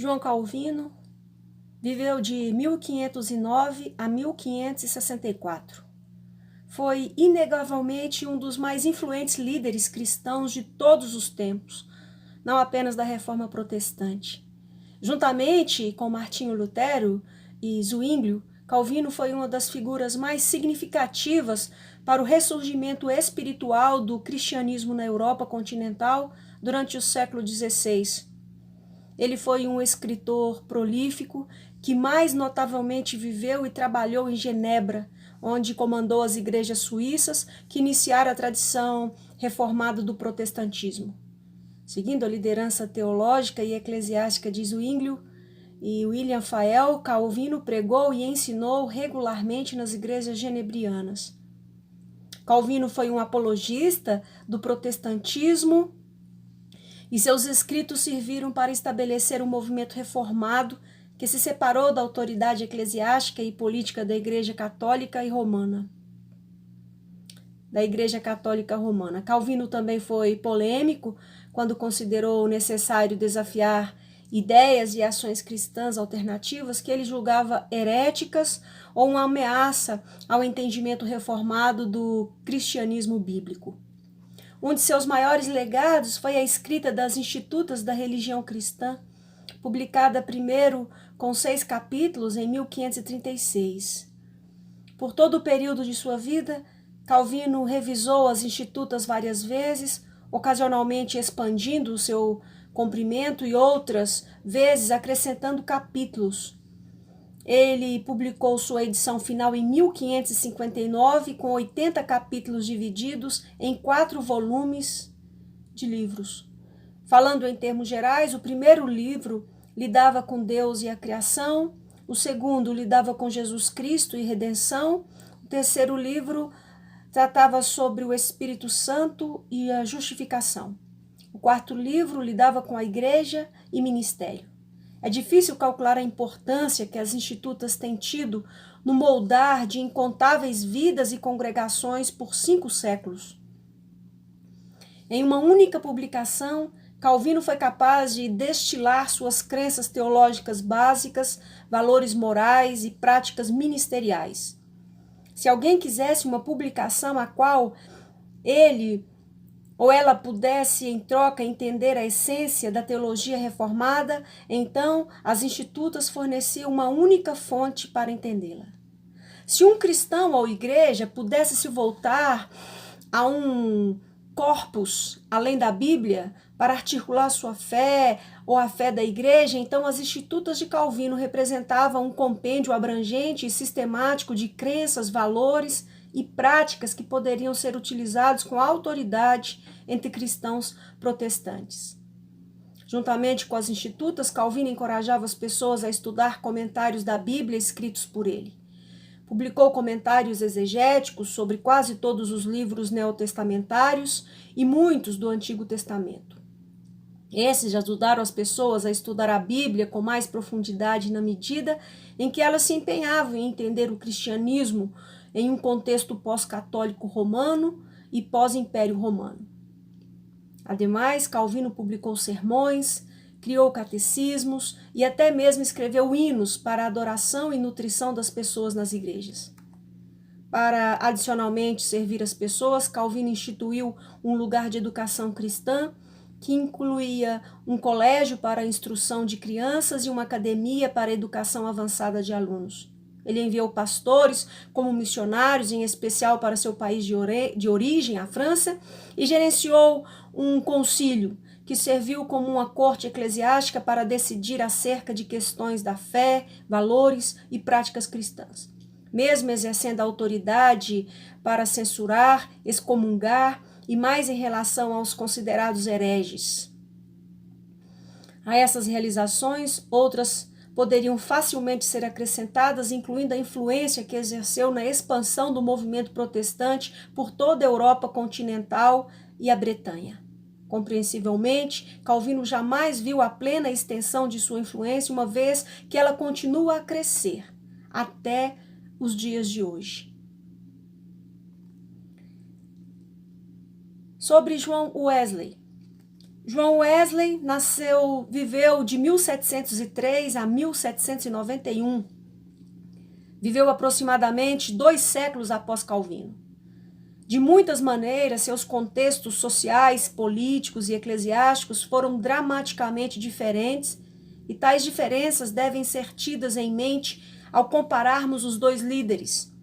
João Calvino viveu de 1509 a 1564. Foi inegavelmente um dos mais influentes líderes cristãos de todos os tempos, não apenas da Reforma Protestante. Juntamente com Martinho Lutero e Zwinglio, Calvino foi uma das figuras mais significativas para o ressurgimento espiritual do cristianismo na Europa continental durante o século XVI. Ele foi um escritor prolífico que mais notavelmente viveu e trabalhou em Genebra, onde comandou as igrejas suíças que iniciaram a tradição reformada do protestantismo. Seguindo a liderança teológica e eclesiástica de Zwinglio e William Fael, Calvino pregou e ensinou regularmente nas igrejas genebrianas. Calvino foi um apologista do protestantismo e seus escritos serviram para estabelecer um movimento reformado que se separou da autoridade eclesiástica e política da Igreja Católica Romana. Calvino também foi polêmico quando considerou necessário desafiar ideias e ações cristãs alternativas que ele julgava heréticas ou uma ameaça ao entendimento reformado do cristianismo bíblico. Um de seus maiores legados foi a escrita das Institutas da Religião Cristã, publicada primeiro com 6 capítulos em 1536. Por todo o período de sua vida, Calvino revisou as Institutas várias vezes, ocasionalmente expandindo o seu comprimento e outras vezes acrescentando capítulos. Ele publicou sua edição final em 1559, com 80 capítulos divididos em 4 volumes de livros. Falando em termos gerais, o primeiro livro lidava com Deus e a criação, o segundo lidava com Jesus Cristo e redenção, o terceiro livro tratava sobre o Espírito Santo e a justificação. O quarto livro lidava com a igreja e ministério. É difícil calcular a importância que as Institutas têm tido no moldar de incontáveis vidas e congregações por 5 séculos. Em uma única publicação, Calvino foi capaz de destilar suas crenças teológicas básicas, valores morais e práticas ministeriais. Se alguém quisesse uma publicação a qual ele ou ela pudesse, em troca, entender a essência da teologia reformada, então as Institutas forneciam uma única fonte para entendê-la. Se um cristão ou igreja pudesse se voltar a um corpus além da Bíblia para articular sua fé ou a fé da igreja, então as Institutas de Calvino representavam um compêndio abrangente e sistemático de crenças, valores e práticas que poderiam ser utilizados com autoridade entre cristãos protestantes. Juntamente com as Institutas, Calvino encorajava as pessoas a estudar comentários da Bíblia escritos por ele. Publicou comentários exegéticos sobre quase todos os livros neotestamentários e muitos do Antigo Testamento. Esses ajudaram as pessoas a estudar a Bíblia com mais profundidade na medida em que elas se empenhavam em entender o cristianismo em um contexto pós-católico romano e pós-império romano. Ademais, Calvino publicou sermões, criou catecismos e até mesmo escreveu hinos para a adoração e nutrição das pessoas nas igrejas. Para adicionalmente servir as pessoas, Calvino instituiu um lugar de educação cristã que incluía um colégio para a instrução de crianças e uma academia para a educação avançada de alunos. Ele enviou pastores como missionários, em especial para seu país de origem, a França, e gerenciou um concílio que serviu como uma corte eclesiástica para decidir acerca de questões da fé, valores e práticas cristãs. Mesmo exercendo a autoridade para censurar, excomungar e mais em relação aos considerados hereges. A essas realizações, outras poderiam facilmente ser acrescentadas, incluindo a influência que exerceu na expansão do movimento protestante por toda a Europa continental e a Bretanha. Compreensivelmente, Calvino jamais viu a plena extensão de sua influência, uma vez que ela continua a crescer até os dias de hoje. Sobre John Wesley. João Wesley viveu de 1703 a 1791. Viveu aproximadamente 2 séculos após Calvino. De muitas maneiras, seus contextos sociais, políticos e eclesiásticos foram dramaticamente diferentes, e tais diferenças devem ser tidas em mente ao compararmos os dois líderes.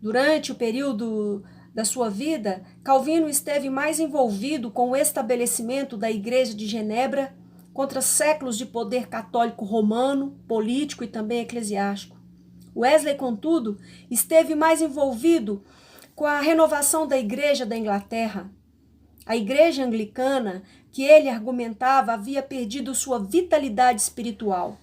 Durante o período da sua vida, Calvino esteve mais envolvido com o estabelecimento da Igreja de Genebra contra séculos de poder católico romano, político e também eclesiástico. Wesley, contudo, esteve mais envolvido com a renovação da Igreja da Inglaterra. A Igreja Anglicana, que ele argumentava, havia perdido sua vitalidade espiritual.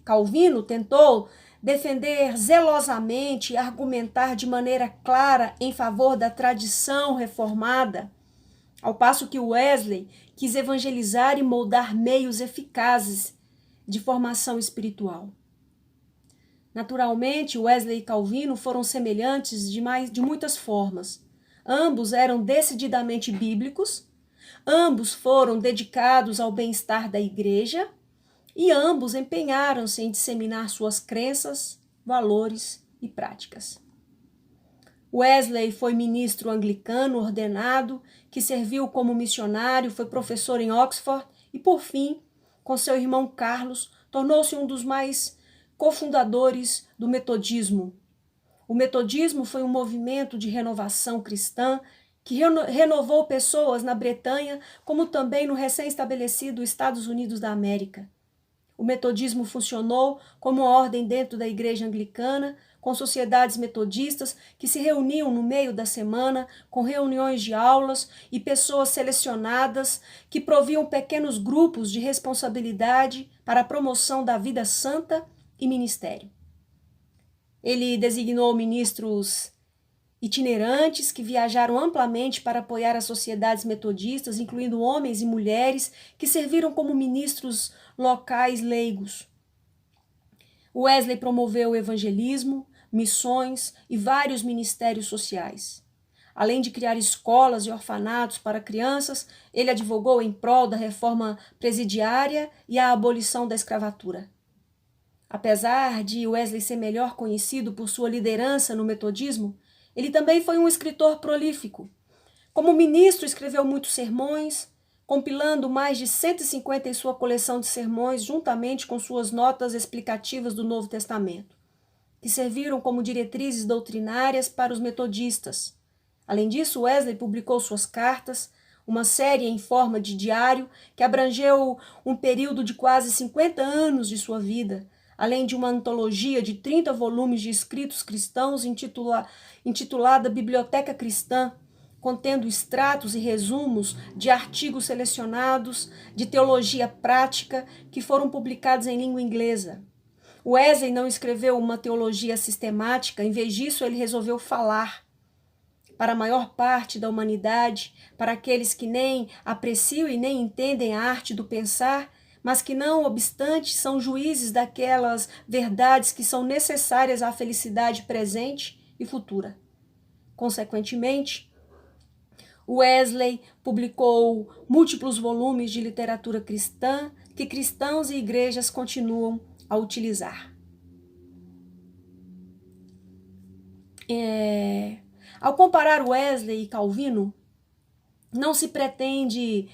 Calvino tentou defender zelosamente e argumentar de maneira clara em favor da tradição reformada, ao passo que Wesley quis evangelizar e moldar meios eficazes de formação espiritual. Naturalmente, Wesley e Calvino foram semelhantes de muitas formas. Ambos eram decididamente bíblicos, ambos foram dedicados ao bem-estar da igreja e ambos empenharam-se em disseminar suas crenças, valores e práticas. Wesley foi ministro anglicano ordenado, que serviu como missionário, foi professor em Oxford e, por fim, com seu irmão Carlos, tornou-se um dos mais cofundadores do metodismo. O metodismo foi um movimento de renovação cristã que renovou pessoas na Bretanha, como também no recém-estabelecido Estados Unidos da América. O metodismo funcionou como uma ordem dentro da igreja anglicana, com sociedades metodistas que se reuniam no meio da semana, com reuniões de aulas e pessoas selecionadas que proviam pequenos grupos de responsabilidade para a promoção da vida santa e ministério. Ele designou ministros itinerantes que viajaram amplamente para apoiar as sociedades metodistas, incluindo homens e mulheres que serviram como ministros locais leigos. Wesley promoveu o evangelismo, missões e vários ministérios sociais. Além de criar escolas e orfanatos para crianças, ele advogou em prol da reforma presidiária e a abolição da escravatura. Apesar de Wesley ser melhor conhecido por sua liderança no metodismo, ele também foi um escritor prolífico. Como ministro, escreveu muitos sermões, compilando mais de 150 em sua coleção de sermões, juntamente com suas notas explicativas do Novo Testamento, que serviram como diretrizes doutrinárias para os metodistas. Além disso, Wesley publicou suas cartas, uma série em forma de diário que abrangeu um período de quase 50 anos de sua vida, além de uma antologia de 30 volumes de escritos cristãos intitulada Biblioteca Cristã, contendo extratos e resumos de artigos selecionados de teologia prática que foram publicados em língua inglesa. Wesley não escreveu uma teologia sistemática, em vez disso ele resolveu falar para a maior parte da humanidade, para aqueles que nem apreciam e nem entendem a arte do pensar, mas que não obstante são juízes daquelas verdades que são necessárias à felicidade presente e futura. Consequentemente, Wesley publicou múltiplos volumes de literatura cristã que cristãos e igrejas continuam a utilizar. Ao comparar Wesley e Calvino, não se pretende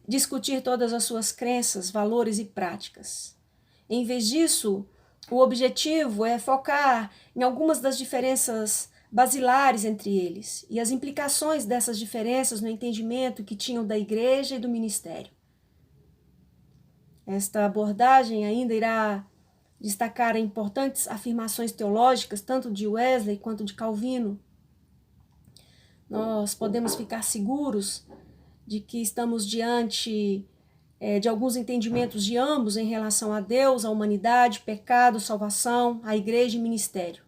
discutir todas as suas crenças, valores e práticas. Em vez disso, o objetivo é focar em algumas das diferenças basilares entre eles e as implicações dessas diferenças no entendimento que tinham da igreja e do ministério. Esta abordagem ainda irá destacar importantes afirmações teológicas, tanto de Wesley quanto de Calvino. Nós podemos ficar seguros de que estamos diante de alguns entendimentos de ambos em relação a Deus, a humanidade, pecado, salvação, a igreja e ministério.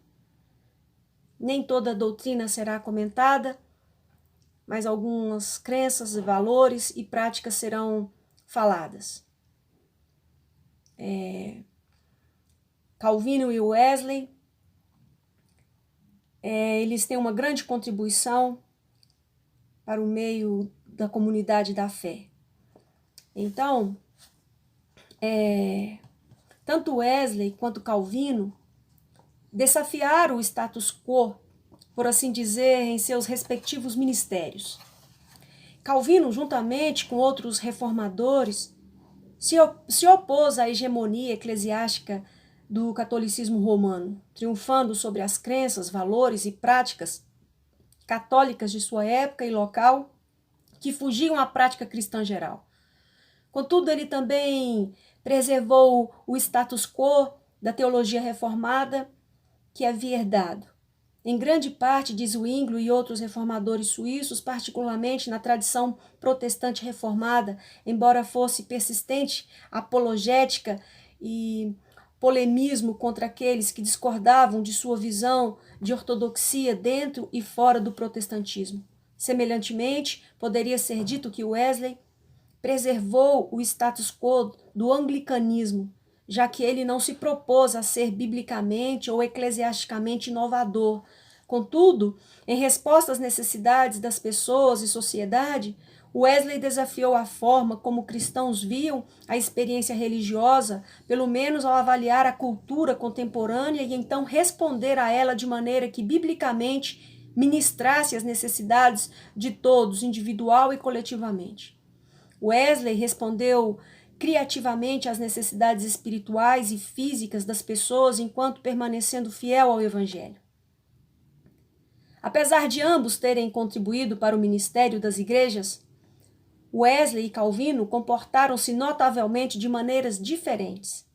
Nem toda doutrina será comentada, mas algumas crenças, valores e práticas serão faladas. Calvino e Wesley, eles têm uma grande contribuição para o meio da comunidade da fé. Então, tanto Wesley quanto Calvino desafiaram o status quo, por assim dizer, em seus respectivos ministérios. Calvino, juntamente com outros reformadores, se opôs à hegemonia eclesiástica do catolicismo romano, triunfando sobre as crenças, valores e práticas católicas de sua época e local, que fugiam à prática cristã geral. Contudo, ele também preservou o status quo da teologia reformada que havia herdado. Em grande parte, diz Zwinglio e outros reformadores suíços, particularmente na tradição protestante reformada, embora fosse persistente apologética e polemismo contra aqueles que discordavam de sua visão de ortodoxia dentro e fora do protestantismo. Semelhantemente, poderia ser dito que Wesley preservou o status quo do anglicanismo, já que ele não se propôs a ser biblicamente ou eclesiasticamente inovador. Contudo, em resposta às necessidades das pessoas e sociedade, Wesley desafiou a forma como cristãos viam a experiência religiosa, pelo menos ao avaliar a cultura contemporânea e então responder a ela de maneira que biblicamente ministrasse as necessidades de todos, individual e coletivamente. Wesley respondeu criativamente às necessidades espirituais e físicas das pessoas enquanto permanecendo fiel ao Evangelho. Apesar de ambos terem contribuído para o ministério das igrejas, Wesley e Calvino comportaram-se notavelmente de maneiras diferentes.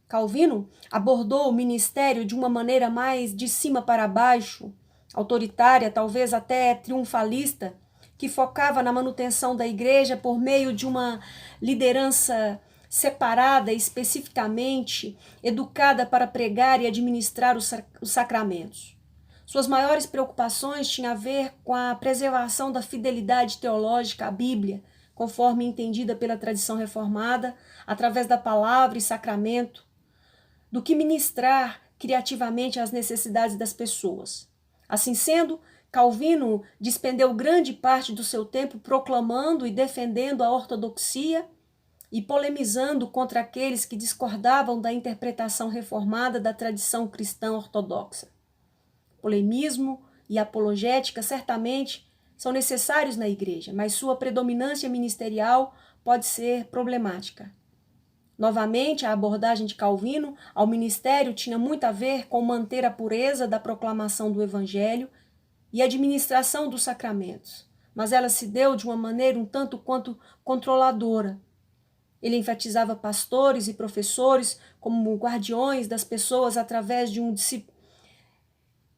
Calvino abordou o ministério de uma maneira mais de cima para baixo, autoritária, talvez até triunfalista, que focava na manutenção da igreja por meio de uma liderança separada, especificamente educada para pregar e administrar os sacramentos. Suas maiores preocupações tinham a ver com a preservação da fidelidade teológica à Bíblia, conforme entendida pela tradição reformada, através da palavra e sacramento, do que ministrar criativamente às necessidades das pessoas. Assim sendo, Calvino despendeu grande parte do seu tempo proclamando e defendendo a ortodoxia e polemizando contra aqueles que discordavam da interpretação reformada da tradição cristã ortodoxa. Polemismo e apologética certamente são necessários na igreja, mas sua predominância ministerial pode ser problemática. Novamente, a abordagem de Calvino ao ministério tinha muito a ver com manter a pureza da proclamação do Evangelho e administração dos sacramentos, mas ela se deu de uma maneira um tanto quanto controladora. Ele enfatizava pastores e professores como guardiões das pessoas através de um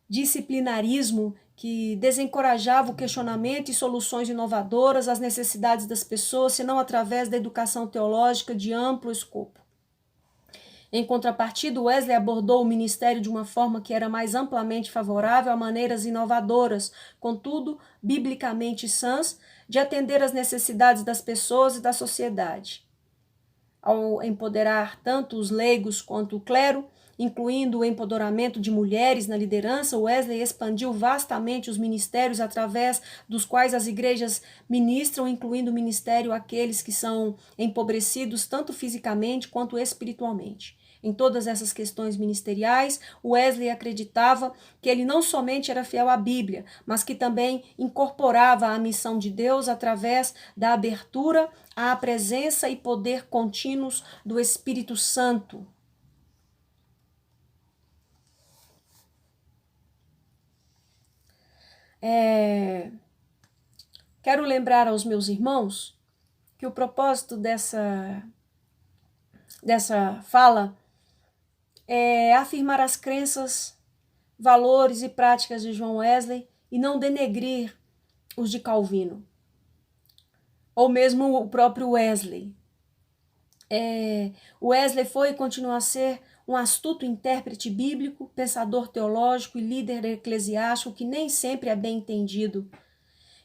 disciplinarismo que desencorajava o questionamento e soluções inovadoras às necessidades das pessoas, senão através da educação teológica de amplo escopo. Em contrapartida, Wesley abordou o ministério de uma forma que era mais amplamente favorável a maneiras inovadoras, contudo, biblicamente sãs, de atender às necessidades das pessoas e da sociedade. Ao empoderar tanto os leigos quanto o clero, incluindo o empoderamento de mulheres na liderança, Wesley expandiu vastamente os ministérios através dos quais as igrejas ministram, incluindo o ministério àqueles que são empobrecidos tanto fisicamente quanto espiritualmente. Em todas essas questões ministeriais, Wesley acreditava que ele não somente era fiel à Bíblia, mas que também incorporava a missão de Deus através da abertura à presença e poder contínuos do Espírito Santo. Quero lembrar aos meus irmãos que o propósito dessa fala é afirmar as crenças, valores e práticas de John Wesley e não denegrir os de Calvino, ou mesmo o próprio Wesley. Wesley foi e continua a ser um astuto intérprete bíblico, pensador teológico e líder eclesiástico que nem sempre é bem entendido.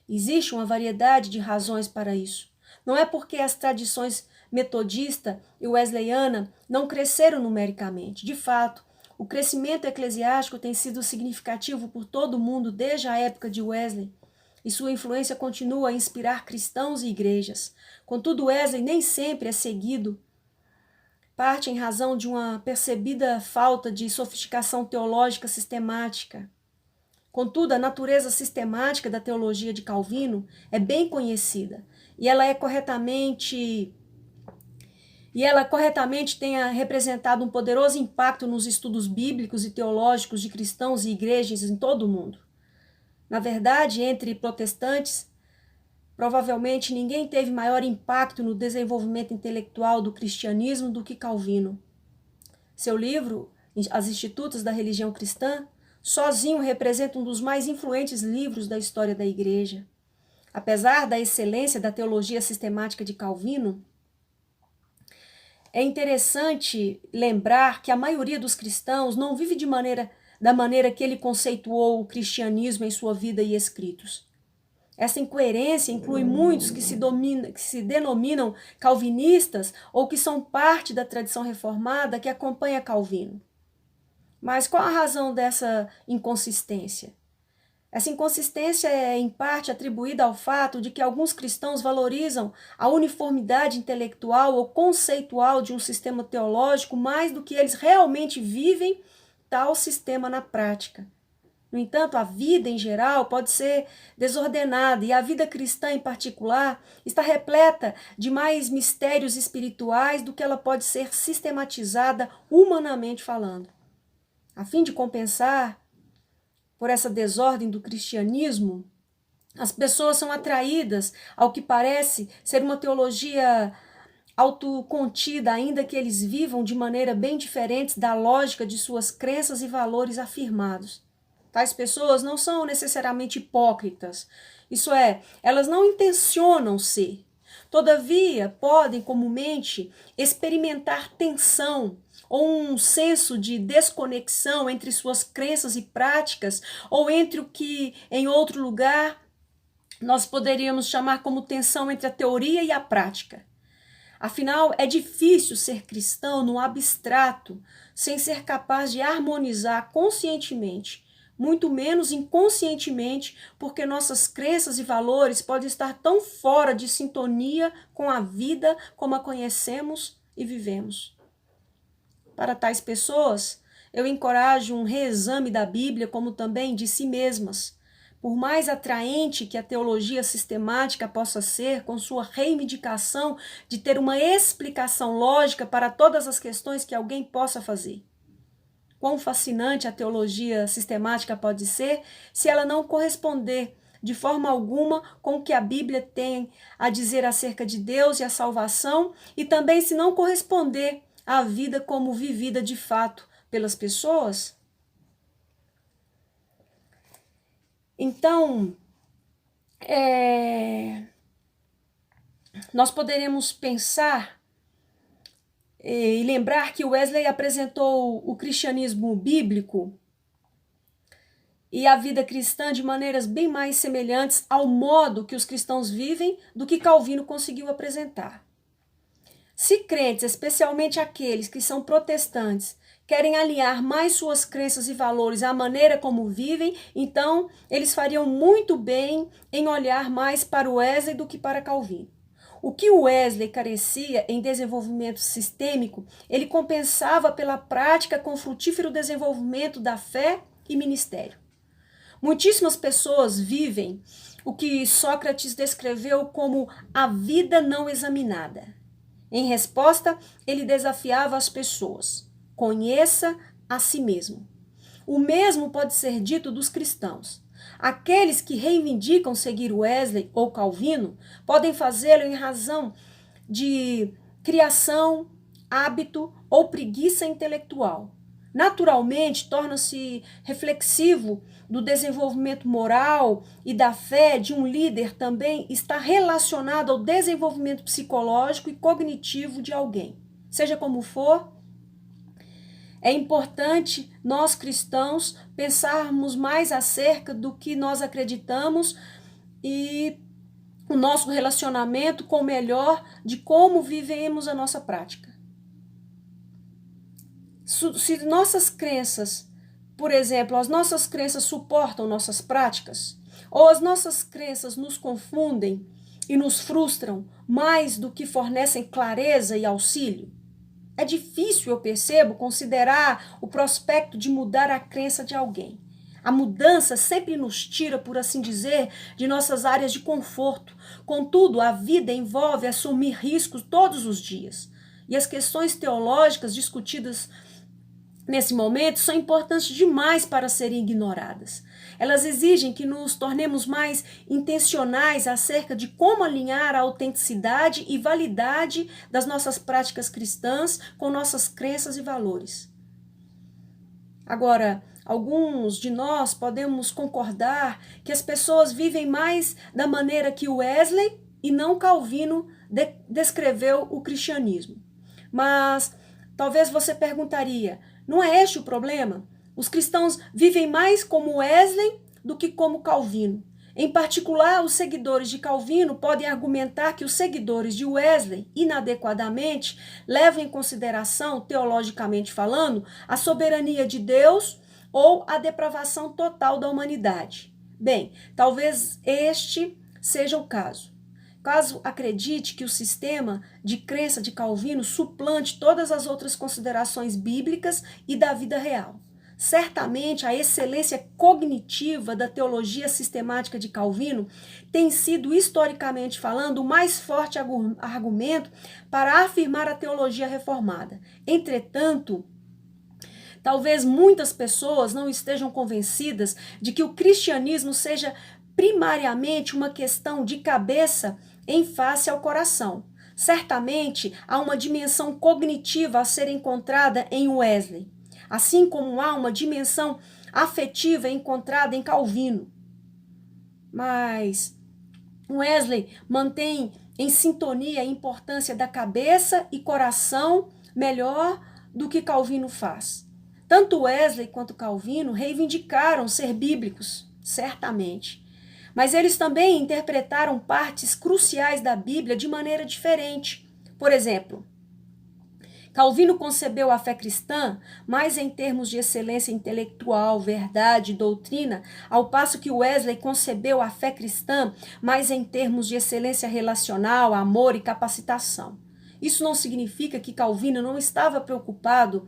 Existe uma variedade de razões para isso. Não é porque as tradições metodista e wesleyana não cresceram numericamente. De fato, o crescimento eclesiástico tem sido significativo por todo o mundo desde a época de Wesley. e sua influência continua a inspirar cristãos e igrejas. Contudo, Wesley nem sempre é seguido, parte em razão de uma percebida falta de sofisticação teológica sistemática. Contudo, a natureza sistemática da teologia de Calvino é bem conhecida, e ela corretamente tenha representado um poderoso impacto nos estudos bíblicos e teológicos de cristãos e igrejas em todo o mundo. Na verdade, entre protestantes, provavelmente ninguém teve maior impacto no desenvolvimento intelectual do cristianismo do que Calvino. Seu livro, As Institutas da Religião Cristã, sozinho representa um dos mais influentes livros da história da Igreja. Apesar da excelência da teologia sistemática de Calvino, é interessante lembrar que a maioria dos cristãos não vive da maneira que ele conceituou o cristianismo em sua vida e escritos. Essa incoerência inclui muitos que se denominam calvinistas ou que são parte da tradição reformada que acompanha Calvino. Mas qual a razão dessa inconsistência? Essa inconsistência é, em parte, atribuída ao fato de que alguns cristãos valorizam a uniformidade intelectual ou conceitual de um sistema teológico mais do que eles realmente vivem tal sistema na prática. No entanto, a vida em geral pode ser desordenada e a vida cristã em particular está repleta de mais mistérios espirituais do que ela pode ser sistematizada humanamente falando. A fim de compensar por essa desordem do cristianismo, as pessoas são atraídas ao que parece ser uma teologia autocontida, ainda que eles vivam de maneira bem diferente da lógica de suas crenças e valores afirmados. Tais pessoas não são necessariamente hipócritas, isso é, elas não intencionam ser. Todavia, podem comumente experimentar tensão ou um senso de desconexão entre suas crenças e práticas, ou entre o que, em outro lugar, nós poderíamos chamar como tensão entre a teoria e a prática. Afinal, é difícil ser cristão no abstrato, sem ser capaz de harmonizar conscientemente, muito menos inconscientemente, porque nossas crenças e valores podem estar tão fora de sintonia com a vida como a conhecemos e vivemos. Para tais pessoas, eu encorajo um reexame da Bíblia, como também de si mesmas. Por mais atraente que a teologia sistemática possa ser, com sua reivindicação de ter uma explicação lógica para todas as questões que alguém possa fazer. Quão fascinante a teologia sistemática pode ser se ela não corresponder de forma alguma com o que a Bíblia tem a dizer acerca de Deus e a salvação, e também se não corresponder à vida como vivida de fato pelas pessoas? Então, nós poderemos pensar e lembrar que Wesley apresentou o cristianismo bíblico e a vida cristã de maneiras bem mais semelhantes ao modo que os cristãos vivem do que Calvino conseguiu apresentar. Se crentes, especialmente aqueles que são protestantes, querem alinhar mais suas crenças e valores à maneira como vivem, então eles fariam muito bem em olhar mais para Wesley do que para Calvino. O que Wesley carecia em desenvolvimento sistêmico, ele compensava pela prática com frutífero desenvolvimento da fé e ministério. Muitíssimas pessoas vivem o que Sócrates descreveu como a vida não examinada. Em resposta, ele desafiava as pessoas: conheça a si mesmo. O mesmo pode ser dito dos cristãos. Aqueles que reivindicam seguir Wesley ou Calvino podem fazê-lo em razão de criação, hábito ou preguiça intelectual. Naturalmente, torna-se reflexivo do desenvolvimento moral e da fé de um líder também está relacionado ao desenvolvimento psicológico e cognitivo de alguém. Seja como for, é importante nós cristãos pensarmos mais acerca do que nós acreditamos e o nosso relacionamento com o melhor de como vivemos a nossa prática. Se nossas crenças, por exemplo, as nossas crenças suportam nossas práticas, Ou as nossas crenças nos confundem e nos frustram mais do que fornecem clareza e auxílio? É difícil, eu percebo, considerar o prospecto de mudar a crença de alguém. A mudança sempre nos tira, por assim dizer, de nossas áreas de conforto. Contudo, a vida envolve assumir riscos todos os dias. E as questões teológicas discutidas nesse momento são importantes demais para serem ignoradas. Elas exigem que nos tornemos mais intencionais acerca de como alinhar a autenticidade e validade das nossas práticas cristãs com nossas crenças e valores. Agora, alguns de nós podemos concordar que as pessoas vivem mais da maneira que Wesley e não Calvino descreveu o cristianismo. Mas talvez você perguntaria, não é este o problema? Os cristãos vivem mais como Wesley do que como Calvino. Em particular, os seguidores de Calvino podem argumentar que os seguidores de Wesley, inadequadamente, levam em consideração, teologicamente falando, a soberania de Deus ou a depravação total da humanidade. Bem, talvez este seja o caso. Caso acredite que o sistema de crença de Calvino suplante todas as outras considerações bíblicas e da vida real. Certamente, a excelência cognitiva da teologia sistemática de Calvino tem sido, historicamente falando, o mais forte argumento para afirmar a teologia reformada. Entretanto, talvez muitas pessoas não estejam convencidas de que o cristianismo seja primariamente uma questão de cabeça em face ao coração. Certamente, há uma dimensão cognitiva a ser encontrada em Wesley, assim como há uma dimensão afetiva encontrada em Calvino. Mas Wesley mantém em sintonia a importância da cabeça e coração melhor do que Calvino faz. Tanto Wesley quanto Calvino reivindicaram ser bíblicos, certamente. Mas eles também interpretaram partes cruciais da Bíblia de maneira diferente. Por exemplo, Calvino concebeu a fé cristã mais em termos de excelência intelectual, verdade e doutrina, ao passo que Wesley concebeu a fé cristã mais em termos de excelência relacional, amor e capacitação. Isso não significa que Calvino não estava preocupado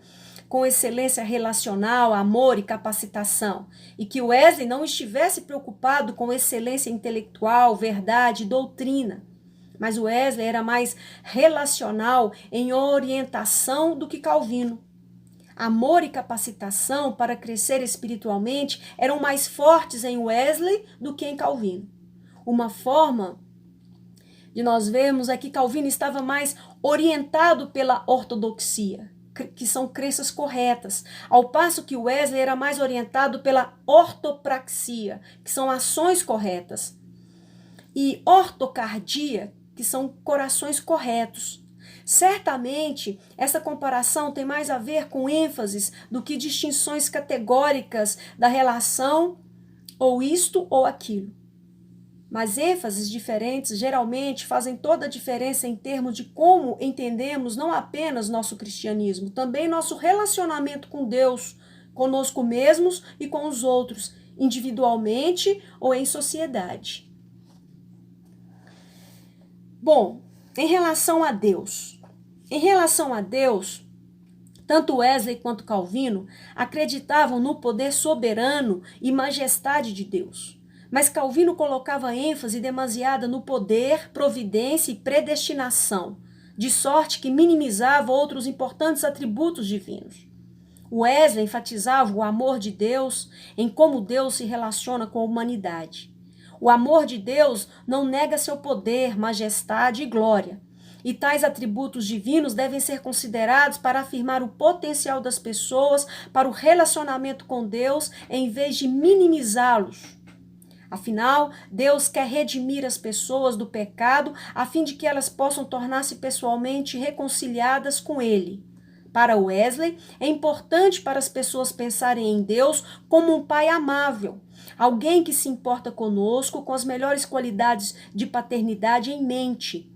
com excelência relacional, amor e capacitação, e que Wesley não estivesse preocupado com excelência intelectual, verdade e doutrina. Mas Wesley era mais relacional em orientação do que Calvino. Amor e capacitação para crescer espiritualmente eram mais fortes em Wesley do que em Calvino. Uma forma de nós vermos é que Calvino estava mais orientado pela ortodoxia, que são crenças corretas, ao passo que Wesley era mais orientado pela ortopraxia, que são ações corretas, e ortocardia, que são corações corretos. Certamente, essa comparação tem mais a ver com ênfases do que distinções categóricas da relação ou isto ou aquilo. Mas ênfases diferentes geralmente fazem toda a diferença em termos de como entendemos não apenas nosso cristianismo, também nosso relacionamento com Deus, conosco mesmos e com os outros, individualmente ou em sociedade. Bom, em relação a Deus, tanto Wesley quanto Calvino acreditavam no poder soberano e majestade de Deus. Mas Calvino colocava ênfase demasiada no poder, providência e predestinação, de sorte que minimizava outros importantes atributos divinos. Wesley enfatizava o amor de Deus em como Deus se relaciona com a humanidade. O amor de Deus não nega seu poder, majestade e glória, e tais atributos divinos devem ser considerados para afirmar o potencial das pessoas para o relacionamento com Deus em vez de minimizá-los. Afinal, Deus quer redimir as pessoas do pecado a fim de que elas possam tornar-se pessoalmente reconciliadas com Ele. Para Wesley, é importante para as pessoas pensarem em Deus como um pai amável, alguém que se importa conosco com as melhores qualidades de paternidade em mente.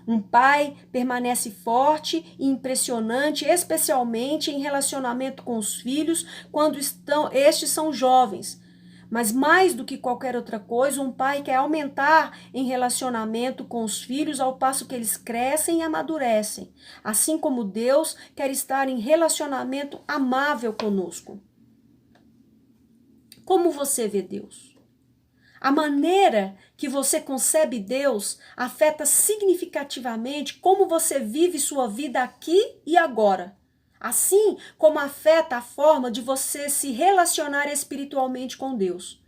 Um pai permanece forte e impressionante, especialmente em relacionamento com os filhos, quando estes são jovens. Mas mais do que qualquer outra coisa, um pai quer aumentar em relacionamento com os filhos ao passo que eles crescem e amadurecem. Assim como Deus quer estar em relacionamento amável conosco. Como você vê Deus? A maneira que você concebe Deus afeta significativamente como você vive sua vida aqui e agora. Assim como afeta a forma de você se relacionar espiritualmente com Deus.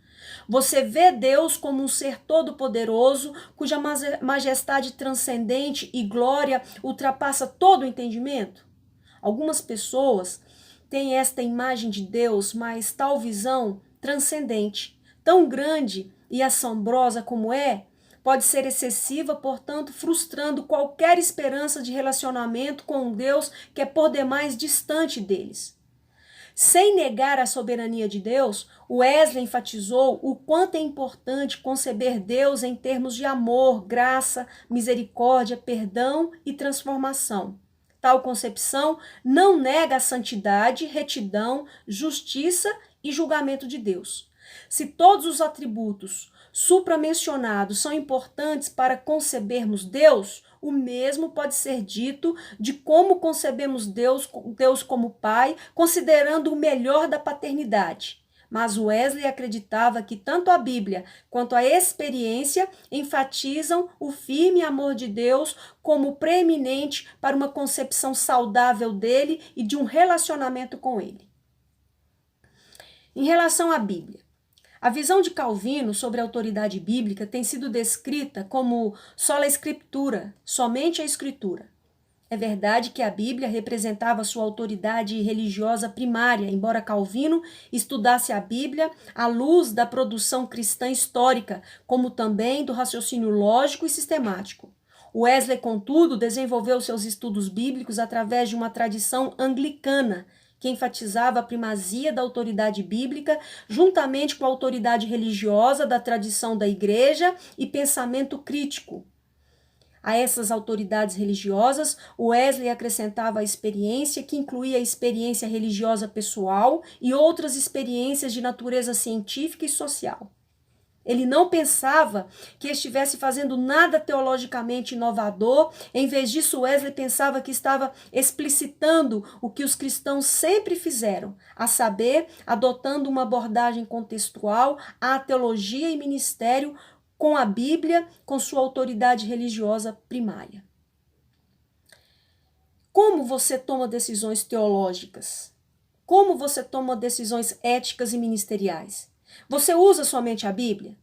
Você vê Deus como um ser todo-poderoso, cuja majestade transcendente e glória ultrapassa todo o entendimento? Algumas pessoas têm esta imagem de Deus, mas tal visão transcendente, tão grande e assombrosa como é, pode ser excessiva, portanto, frustrando qualquer esperança de relacionamento com um Deus que é por demais distante deles. Sem negar a soberania de Deus, Wesley enfatizou o quanto é importante conceber Deus em termos de amor, graça, misericórdia, perdão e transformação. Tal concepção não nega a santidade, retidão, justiça e julgamento de Deus. Se todos os atributos supramencionados são importantes para concebermos Deus, o mesmo pode ser dito de como concebemos Deus como Pai, considerando o melhor da paternidade. Mas Wesley acreditava que tanto a Bíblia quanto a experiência enfatizam o firme amor de Deus como preeminente para uma concepção saudável dele e de um relacionamento com ele. Em relação à Bíblia, a visão de Calvino sobre a autoridade bíblica tem sido descrita como sola escritura, somente a escritura. É verdade que a Bíblia representava sua autoridade religiosa primária, embora Calvino estudasse a Bíblia à luz da produção cristã histórica, como também do raciocínio lógico e sistemático. Wesley, contudo, desenvolveu seus estudos bíblicos através de uma tradição anglicana, que enfatizava a primazia da autoridade bíblica, juntamente com a autoridade religiosa da tradição da igreja e pensamento crítico. A essas autoridades religiosas, Wesley acrescentava a experiência, que incluía a experiência religiosa pessoal e outras experiências de natureza científica e social. Ele não pensava que estivesse fazendo nada teologicamente inovador. Em vez disso, Wesley pensava que estava explicitando o que os cristãos sempre fizeram, a saber, adotando uma abordagem contextual à teologia e ministério com a Bíblia, com sua autoridade religiosa primária. Como você toma decisões teológicas? Como você toma decisões éticas e ministeriais? Você usa somente a Bíblia?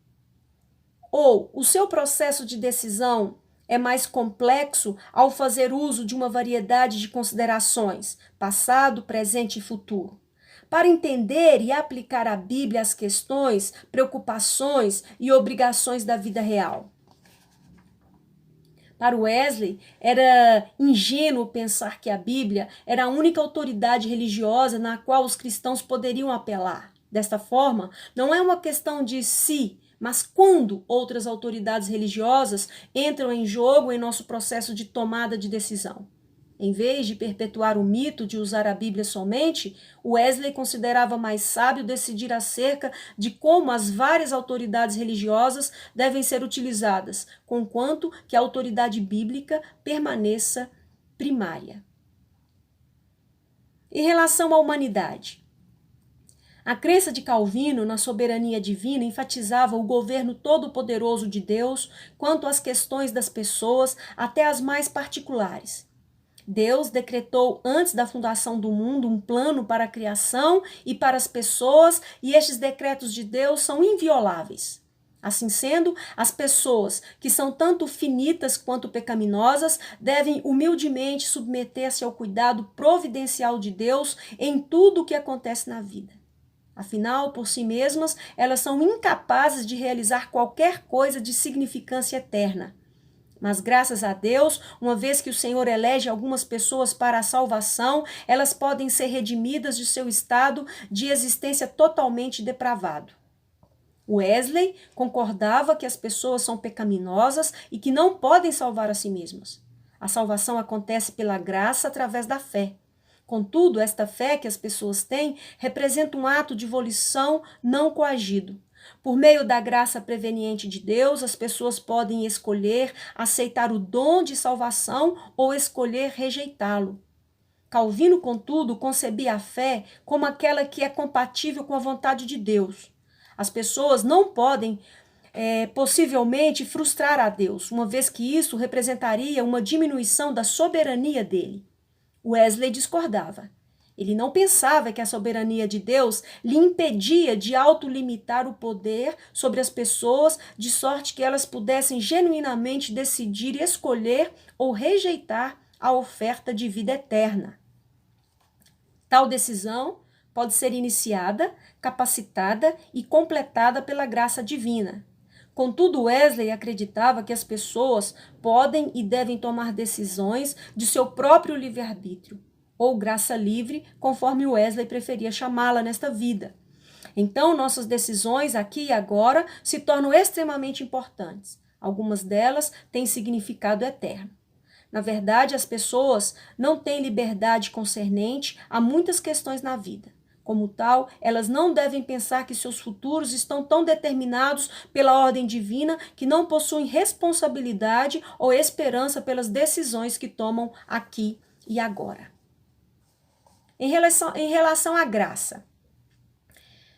Ou o seu processo de decisão é mais complexo ao fazer uso de uma variedade de considerações, passado, presente e futuro? Para entender e aplicar a Bíblia às questões, preocupações e obrigações da vida real. Para Wesley, era ingênuo pensar que a Bíblia era a única autoridade religiosa na qual os cristãos poderiam apelar. Desta forma, não é uma questão de se, mas quando outras autoridades religiosas entram em jogo em nosso processo de tomada de decisão. Em vez de perpetuar o mito de usar a Bíblia somente, Wesley considerava mais sábio decidir acerca de como as várias autoridades religiosas devem ser utilizadas, conquanto que a autoridade bíblica permaneça primária. Em relação à humanidade, a crença de Calvino na soberania divina enfatizava o governo todo-poderoso de Deus quanto às questões das pessoas, até as mais particulares. Deus decretou antes da fundação do mundo um plano para a criação e para as pessoas, e estes decretos de Deus são invioláveis. Assim sendo, as pessoas, que são tanto finitas quanto pecaminosas, devem humildemente submeter-se ao cuidado providencial de Deus em tudo o que acontece na vida. Afinal, por si mesmas, elas são incapazes de realizar qualquer coisa de significância eterna. Mas graças a Deus, uma vez que o Senhor elege algumas pessoas para a salvação, elas podem ser redimidas de seu estado de existência totalmente depravado. Wesley concordava que as pessoas são pecaminosas e que não podem salvar a si mesmas. A salvação acontece pela graça através da fé. Contudo, esta fé que as pessoas têm representa um ato de volição não coagido. Por meio da graça preveniente de Deus, as pessoas podem escolher aceitar o dom de salvação ou escolher rejeitá-lo. Calvino, contudo, concebia a fé como aquela que é compatível com a vontade de Deus. As pessoas não podem, possivelmente, frustrar a Deus, uma vez que isso representaria uma diminuição da soberania dele. Wesley discordava. Ele não pensava que a soberania de Deus lhe impedia de autolimitar o poder sobre as pessoas, de sorte que elas pudessem genuinamente decidir escolher ou rejeitar a oferta de vida eterna. Tal decisão pode ser iniciada, capacitada e completada pela graça divina. Contudo, Wesley acreditava que as pessoas podem e devem tomar decisões de seu próprio livre-arbítrio, ou graça livre, conforme Wesley preferia chamá-la nesta vida. Então, nossas decisões aqui e agora se tornam extremamente importantes. Algumas delas têm significado eterno. Na verdade, as pessoas não têm liberdade concernente a muitas questões na vida. Como tal, elas não devem pensar que seus futuros estão tão determinados pela ordem divina que não possuem responsabilidade ou esperança pelas decisões que tomam aqui e agora. Em relação à graça,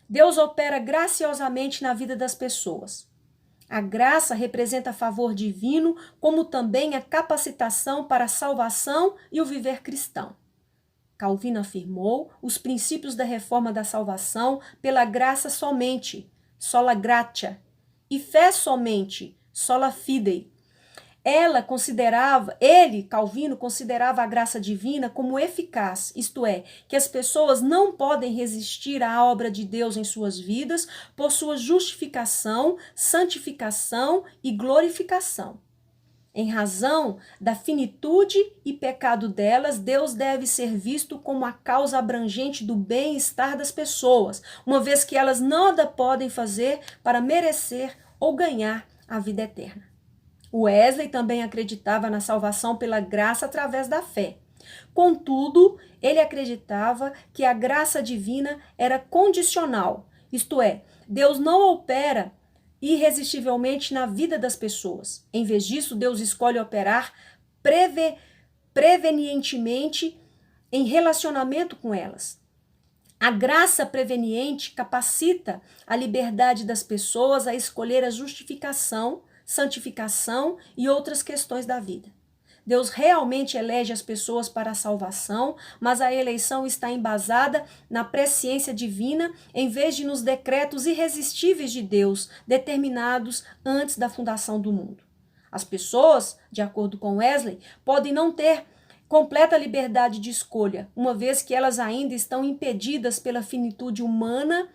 Deus opera graciosamente na vida das pessoas. A graça representa favor divino, como também a capacitação para a salvação e o viver cristão. Calvino afirmou os princípios da reforma da salvação pela graça somente, sola gratia, e fé somente, sola fide. Calvino, considerava a graça divina como eficaz, isto é, que as pessoas não podem resistir à obra de Deus em suas vidas por sua justificação, santificação e glorificação. Em razão da finitude e pecado delas, Deus deve ser visto como a causa abrangente do bem-estar das pessoas, uma vez que elas nada podem fazer para merecer ou ganhar a vida eterna. Wesley também acreditava na salvação pela graça através da fé. Contudo, ele acreditava que a graça divina era condicional, isto é, Deus não opera irresistivelmente na vida das pessoas. Em vez disso, Deus escolhe operar prevenientemente em relacionamento com elas. A graça preveniente capacita a liberdade das pessoas a escolher a justificação, santificação e outras questões da vida. Deus realmente elege as pessoas para a salvação, mas a eleição está embasada na presciência divina em vez de nos decretos irresistíveis de Deus, determinados antes da fundação do mundo. As pessoas, de acordo com Wesley, podem não ter completa liberdade de escolha, uma vez que elas ainda estão impedidas pela finitude humana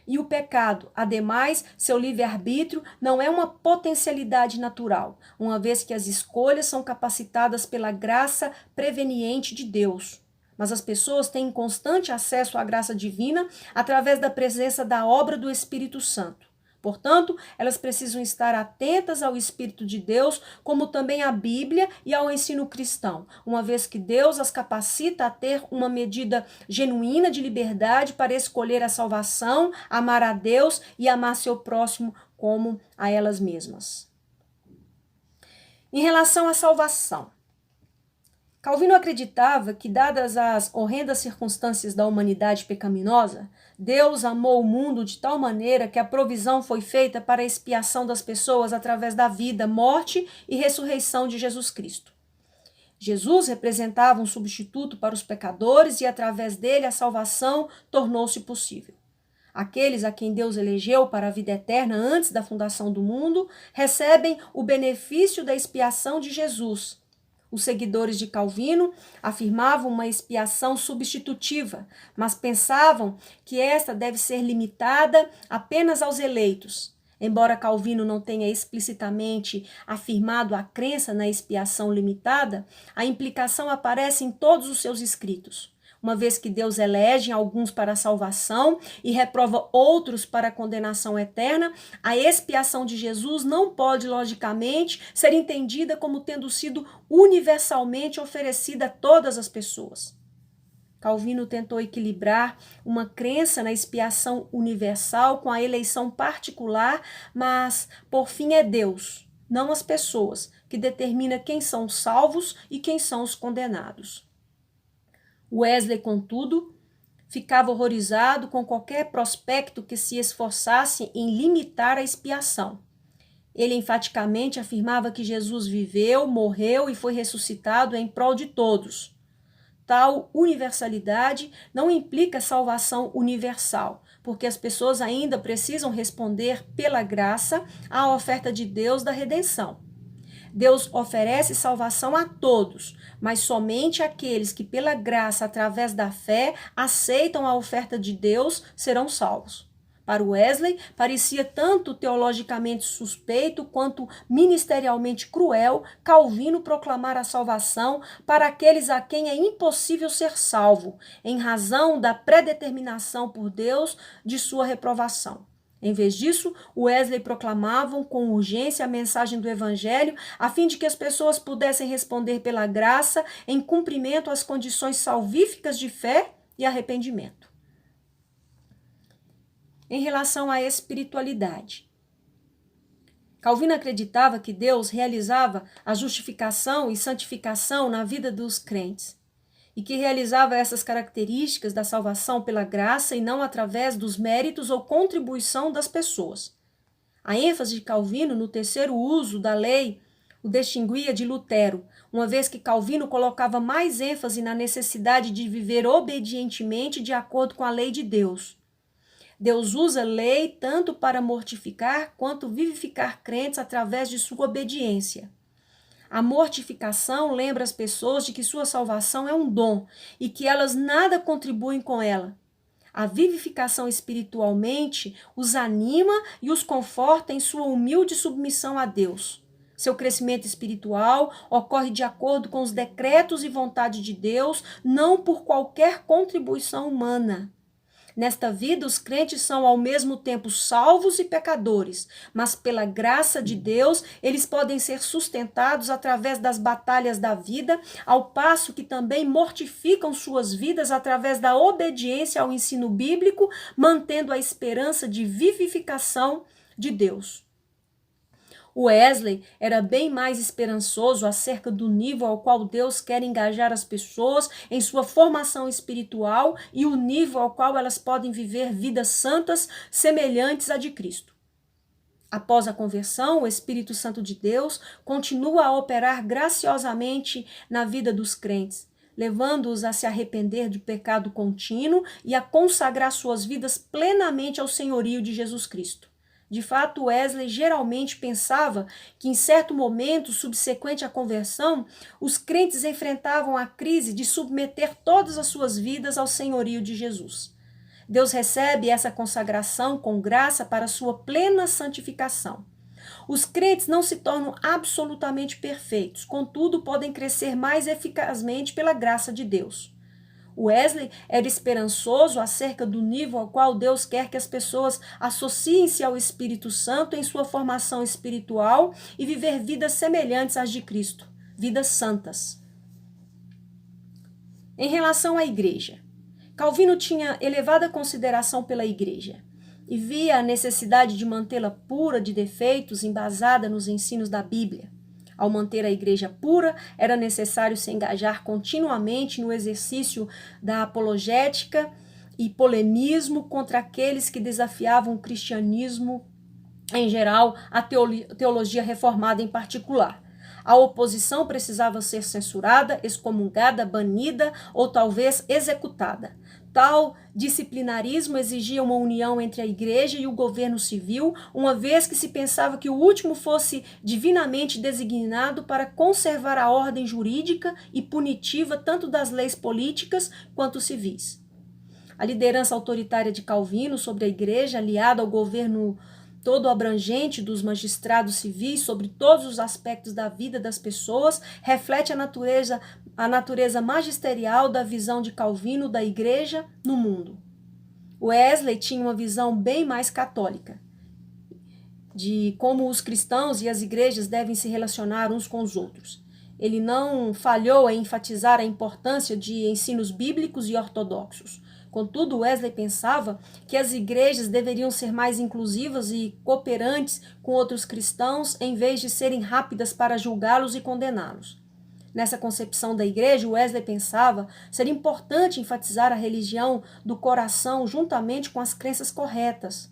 e o pecado. Ademais, seu livre-arbítrio não é uma potencialidade natural, uma vez que as escolhas são capacitadas pela graça preveniente de Deus. Mas as pessoas têm constante acesso à graça divina através da presença da obra do Espírito Santo. Portanto, elas precisam estar atentas ao Espírito de Deus, como também à Bíblia e ao ensino cristão, uma vez que Deus as capacita a ter uma medida genuína de liberdade para escolher a salvação, amar a Deus e amar seu próximo como a elas mesmas. Em relação à salvação, Calvino acreditava que, dadas as horrendas circunstâncias da humanidade pecaminosa, Deus amou o mundo de tal maneira que a provisão foi feita para a expiação das pessoas através da vida, morte e ressurreição de Jesus Cristo. Jesus representava um substituto para os pecadores e, através dele, a salvação tornou-se possível. Aqueles a quem Deus elegeu para a vida eterna antes da fundação do mundo recebem o benefício da expiação de Jesus. Os seguidores de Calvino afirmavam uma expiação substitutiva, mas pensavam que esta deve ser limitada apenas aos eleitos. Embora Calvino não tenha explicitamente afirmado a crença na expiação limitada, a implicação aparece em todos os seus escritos. Uma vez que Deus elege alguns para a salvação e reprova outros para a condenação eterna, a expiação de Jesus não pode, logicamente, ser entendida como tendo sido universalmente oferecida a todas as pessoas. Calvino tentou equilibrar uma crença na expiação universal com a eleição particular, mas, por fim, é Deus, não as pessoas, que determina quem são os salvos e quem são os condenados. Wesley, contudo, ficava horrorizado com qualquer prospecto que se esforçasse em limitar a expiação. Ele enfaticamente afirmava que Jesus viveu, morreu e foi ressuscitado em prol de todos. Tal universalidade não implica salvação universal, porque as pessoas ainda precisam responder pela graça à oferta de Deus da redenção. Deus oferece salvação a todos, mas somente aqueles que pela graça, através da fé, aceitam a oferta de Deus serão salvos. Para Wesley, parecia tanto teologicamente suspeito quanto ministerialmente cruel Calvino proclamar a salvação para aqueles a quem é impossível ser salvo, em razão da predeterminação por Deus de sua reprovação. Em vez disso, Wesley proclamavam com urgência a mensagem do Evangelho, a fim de que as pessoas pudessem responder pela graça em cumprimento às condições salvíficas de fé e arrependimento. Em relação à espiritualidade, Calvino acreditava que Deus realizava a justificação e santificação na vida dos crentes e que realizava essas características da salvação pela graça e não através dos méritos ou contribuição das pessoas. A ênfase de Calvino no terceiro uso da lei o distinguia de Lutero, uma vez que Calvino colocava mais ênfase na necessidade de viver obedientemente de acordo com a lei de Deus. Deus usa lei tanto para mortificar quanto vivificar crentes através de sua obediência. A mortificação lembra as pessoas de que sua salvação é um dom e que elas nada contribuem com ela. A vivificação espiritualmente os anima e os conforta em sua humilde submissão a Deus. Seu crescimento espiritual ocorre de acordo com os decretos e vontade de Deus, não por qualquer contribuição humana. Nesta vida, os crentes são ao mesmo tempo salvos e pecadores, mas pela graça de Deus, eles podem ser sustentados através das batalhas da vida, ao passo que também mortificam suas vidas através da obediência ao ensino bíblico, mantendo a esperança de vivificação de Deus. Wesley era bem mais esperançoso acerca do nível ao qual Deus quer engajar as pessoas em sua formação espiritual e o nível ao qual elas podem viver vidas santas semelhantes à de Cristo. Após a conversão, o Espírito Santo de Deus continua a operar graciosamente na vida dos crentes, levando-os a se arrepender do pecado contínuo e a consagrar suas vidas plenamente ao senhorio de Jesus Cristo. De fato, Wesley geralmente pensava que em certo momento subsequente à conversão, os crentes enfrentavam a crise de submeter todas as suas vidas ao senhorio de Jesus. Deus recebe essa consagração com graça para sua plena santificação. Os crentes não se tornam absolutamente perfeitos, contudo, podem crescer mais eficazmente pela graça de Deus. Wesley era esperançoso acerca do nível ao qual Deus quer que as pessoas associem-se ao Espírito Santo em sua formação espiritual e viver vidas semelhantes às de Cristo, vidas santas. Em relação à igreja, Calvino tinha elevada consideração pela igreja e via a necessidade de mantê-la pura de defeitos, embasada nos ensinos da Bíblia. Ao manter a igreja pura, era necessário se engajar continuamente no exercício da apologética e polemismo contra aqueles que desafiavam o cristianismo em geral, a teologia reformada em particular. A oposição precisava ser censurada, excomungada, banida ou talvez executada. Tal disciplinarismo exigia uma união entre a igreja e o governo civil, uma vez que se pensava que o último fosse divinamente designado para conservar a ordem jurídica e punitiva tanto das leis políticas quanto civis. A liderança autoritária de Calvino sobre a igreja, aliada ao governo todo abrangente dos magistrados civis sobre todos os aspectos da vida das pessoas, reflete a natureza magisterial da visão de Calvino da igreja no mundo. Wesley tinha uma visão bem mais católica de como os cristãos e as igrejas devem se relacionar uns com os outros. Ele não falhou em enfatizar a importância de ensinos bíblicos e ortodoxos. Contudo, Wesley pensava que as igrejas deveriam ser mais inclusivas e cooperantes com outros cristãos, em vez de serem rápidas para julgá-los e condená-los. Nessa concepção da igreja, Wesley pensava ser importante enfatizar a religião do coração juntamente com as crenças corretas.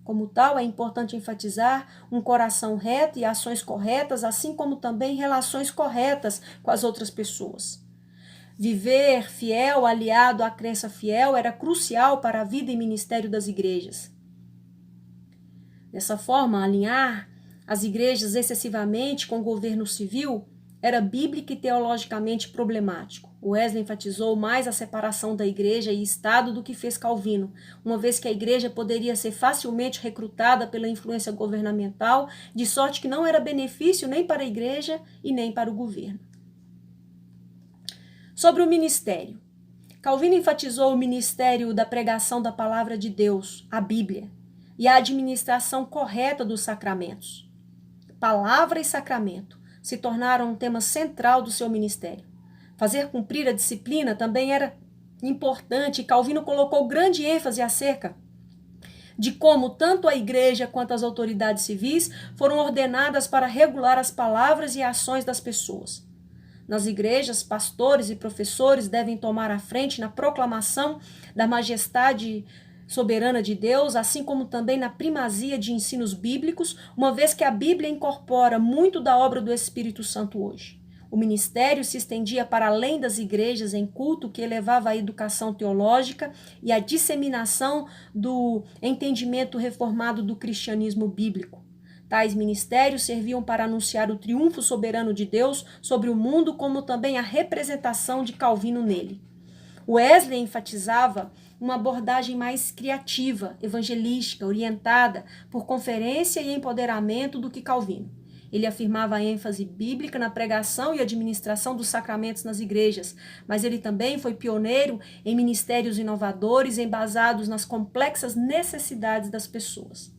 Como tal, é importante enfatizar um coração reto e ações corretas, assim como também relações corretas com as outras pessoas. Viver fiel, aliado à crença fiel, era crucial para a vida e ministério das igrejas. Dessa forma, alinhar as igrejas excessivamente com o governo civil era bíblica e teologicamente problemático. Wesley enfatizou mais a separação da igreja e Estado do que fez Calvino, uma vez que a igreja poderia ser facilmente recrutada pela influência governamental, de sorte que não era benefício nem para a igreja e nem para o governo. Sobre o ministério. Calvino enfatizou o ministério da pregação da palavra de Deus, a Bíblia, e a administração correta dos sacramentos. Palavra e sacramento se tornaram um tema central do seu ministério. Fazer cumprir a disciplina também era importante e Calvino colocou grande ênfase acerca de como tanto a igreja quanto as autoridades civis foram ordenadas para regular as palavras e ações das pessoas. Nas igrejas, pastores e professores devem tomar a frente na proclamação da majestade soberana de Deus, assim como também na primazia de ensinos bíblicos, uma vez que a Bíblia incorpora muito da obra do Espírito Santo hoje. O ministério se estendia para além das igrejas em culto, que elevava a educação teológica e a disseminação do entendimento reformado do cristianismo bíblico. Tais ministérios serviam para anunciar o triunfo soberano de Deus sobre o mundo, como também a representação de Calvino nele. Wesley enfatizava uma abordagem mais criativa, evangelística, orientada por conferência e empoderamento do que Calvino. Ele afirmava a ênfase bíblica na pregação e administração dos sacramentos nas igrejas, mas ele também foi pioneiro em ministérios inovadores embasados nas complexas necessidades das pessoas.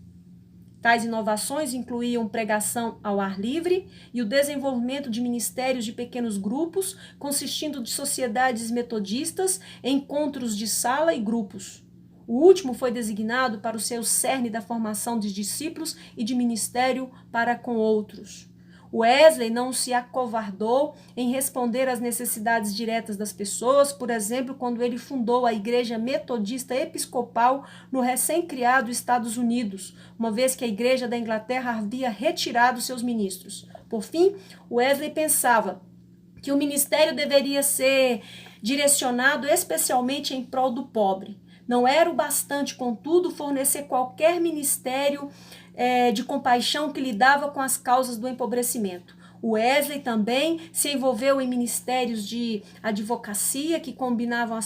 Tais inovações incluíam pregação ao ar livre e o desenvolvimento de ministérios de pequenos grupos, consistindo de sociedades metodistas, encontros de sala e grupos. O último foi designado para o seu cerne da formação de discípulos e de ministério para com outros. Wesley não se acovardou em responder às necessidades diretas das pessoas, por exemplo, quando ele fundou a Igreja Metodista Episcopal no recém-criado Estados Unidos, uma vez que a Igreja da Inglaterra havia retirado seus ministros. Por fim, Wesley pensava que o ministério deveria ser direcionado especialmente em prol do pobre. Não era o bastante, contudo, fornecer qualquer ministério de compaixão que lidava com as causas do empobrecimento. Wesley também se envolveu em ministérios de advocacia que combatiam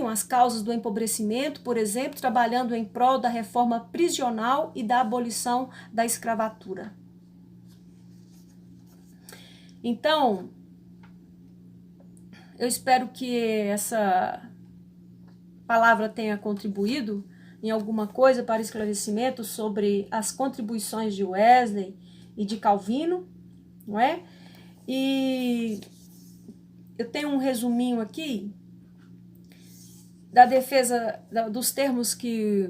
as causas do empobrecimento, por exemplo, trabalhando em prol da reforma prisional e da abolição da escravatura. Então, eu espero que essa palavra tenha contribuído em alguma coisa para esclarecimento sobre as contribuições de Wesley e de Calvino, não é? E eu tenho um resuminho aqui da defesa dos termos que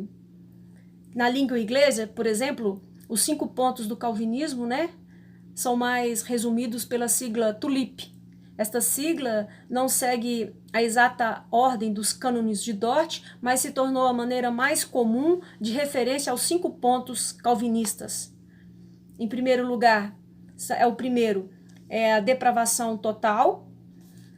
na língua inglesa, por exemplo, os 5 pontos do calvinismo, né, são mais resumidos pela sigla TULIP. Esta sigla não segue a exata ordem dos cânones de Dort, mas se tornou a maneira mais comum de referência aos 5 pontos calvinistas. Em primeiro lugar, o primeiro é a depravação total,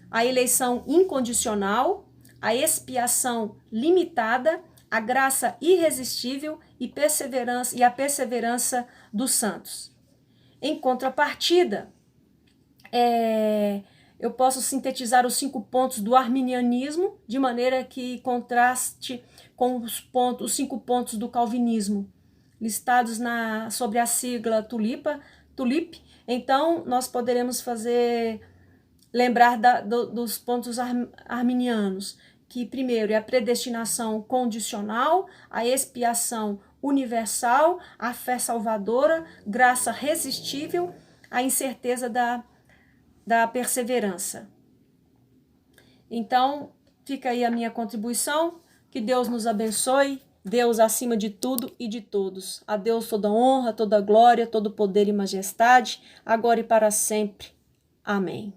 a eleição incondicional, a expiação limitada, a graça irresistível e a perseverança dos santos. Em contrapartida, eu posso sintetizar os 5 pontos do arminianismo de maneira que contraste com os 5 pontos do calvinismo, listados sobre a sigla TULIP. Então, nós poderemos lembrar dos pontos arminianos, que primeiro é a predestinação condicional, a expiação universal, a fé salvadora, graça resistível, a incerteza da perseverança. Então, fica aí a minha contribuição. Que Deus nos abençoe. Deus acima de tudo e de todos. A Deus toda honra, toda glória, todo poder e majestade, agora e para sempre. Amém.